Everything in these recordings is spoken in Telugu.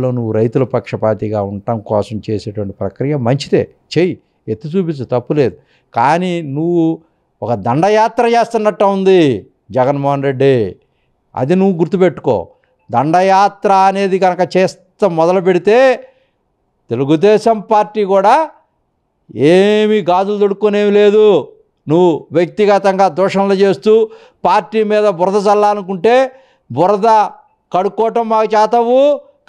నువ్వు రైతుల పక్షపాతిగా ఉండటం కోసం చేసేటువంటి ప్రక్రియ మంచిదే, చెయ్యి, ఎత్తి చూపించు, తప్పులేదు. కానీ నువ్వు ఒక దండయాత్ర చేస్తున్నట్టు ఉంది జగన్మోహన్ రెడ్డి, అది నువ్వు గుర్తుపెట్టుకో. దండయాత్ర అనేది కనుక చేస్తా మొదలు పెడితే తెలుగుదేశం పార్టీ కూడా ఏమీ గాజులు దొడుక్కునేవి లేదు. నువ్వు వ్యక్తిగతంగా దూషణలు చేస్తూ పార్టీ మీద బురద చల్లాలనుకుంటే బురద కడుక్కోవటం మాకు చేతవు,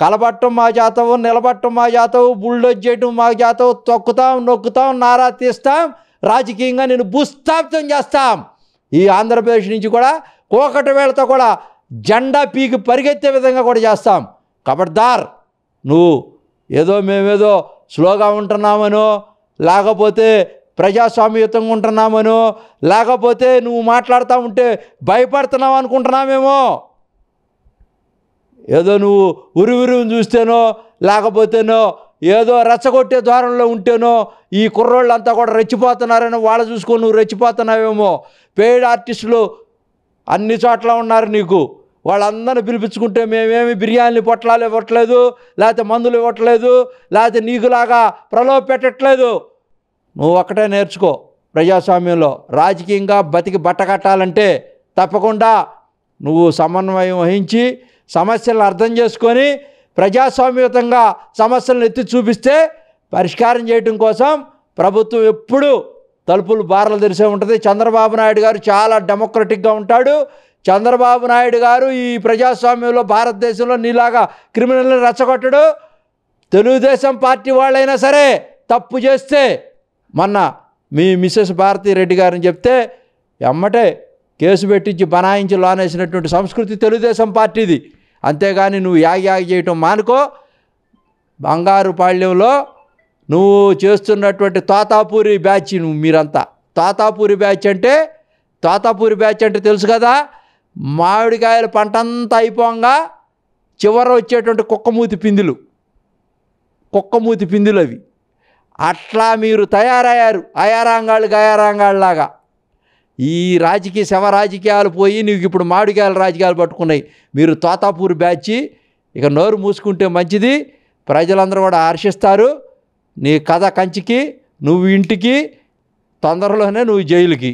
కలబట్టం మా చేతవు, నిలబట్టం మా చేతవు, బుల్డోజ్ చేయటం మాకు చేతవు, తొక్కుతాం, నొక్కుతాం, నారా తీస్తాం, రాజకీయంగా నేను భూస్థాపితం చేస్తాం. ఈ ఆంధ్రప్రదేశ్ నుంచి కూడా కోకటి వేళతో కూడా జెండా పీకి పరిగెత్తే విధంగా కూడా చేస్తాం. ఖబర్దార్, నువ్వు ఏదో మేమేదో స్లోగా ఉంటున్నామనో, లేకపోతే ప్రజాస్వామ్యయుతంగా ఉంటున్నామనో, లేకపోతే నువ్వు మాట్లాడుతూ ఉంటే భయపడుతున్నావు అనుకుంటున్నామేమో, ఏదో నువ్వు ఉరివిరిని చూస్తేనో లేకపోతేనో ఏదో రెచ్చగొట్టే ద్వారంలో ఉంటేనో ఈ కుర్రోళ్ళంతా కూడా రెచ్చిపోతున్నారని వాళ్ళు చూసుకొని నువ్వు రెచ్చిపోతున్నావేమో. పెయిడ్ ఆర్టిస్టులు అన్ని చోట్ల ఉన్నారు నీకు, వాళ్ళందరినీ పిలిపించుకుంటే మేమేమి బిర్యానీ పొట్లాలు ఇవ్వట్లేదు, లేకపోతే మందులు ఇవ్వట్లేదు, లేకపోతే నీకులాగా ప్రలోభ పెట్టట్లేదు. నువ్వు ఒక్కటే నేర్చుకో, ప్రజాస్వామ్యంలో రాజకీయంగా బతికి బట్టకట్టాలంటే తప్పకుండా నువ్వు సమన్వయం వహించి సమస్యలను అర్థం చేసుకొని ప్రజాస్వామ్యయుతంగా సమస్యలను ఎత్తి చూపిస్తే పరిష్కారం చేయడం కోసం ప్రభుత్వం ఎప్పుడూ తలుపులు బార్లు తెరిసే ఉంటుంది. చంద్రబాబు నాయుడు గారు చాలా డెమోక్రటిక్గా ఉంటాడు. చంద్రబాబు నాయుడు గారు ఈ ప్రజాస్వామ్యంలో భారతదేశంలో నీలాగా క్రిమినల్ని రెచ్చగొట్టడు. తెలుగుదేశం పార్టీ వాళ్ళైనా సరే తప్పు చేస్తే, మొన్న మీ మిసెస్ భారతీ రెడ్డి గారిని చెప్తే ఎమ్మటే కేసు పెట్టించి బనాయించి లోనేసినటువంటి సంస్కృతి తెలుగుదేశం పార్టీది. అంతేగాని నువ్వు యాగి చేయటం మానుకో. బంగారుపాళ్యంలో నువ్వు చేస్తున్నటువంటి తోతాపూరి బ్యాచ్, మీరంతా తోతాపూరి బ్యాచ్ అంటే తెలుసు కదా, మామిడికాయల పంట అంతా అయిపోగా చివర వచ్చేటువంటి కుక్కమూతి పిందులు అవి. అట్లా మీరు తయారయ్యారు, అయారాంగాళ్ళలాగా. ఈ శవ రాజకీయాలు పోయి నీకు ఇప్పుడు మామిడికాయల రాజకీయాలు పట్టుకున్నాయి. మీరు తోతాపూరి బ్యాచ్, ఇక నోరు మూసుకుంటే మంచిది. ప్రజలందరూ కూడా హర్షిస్తారు. నీ కథ కంచికి, నువ్వు ఇంటికి, తొందరలోనే నువ్వు జైలుకి.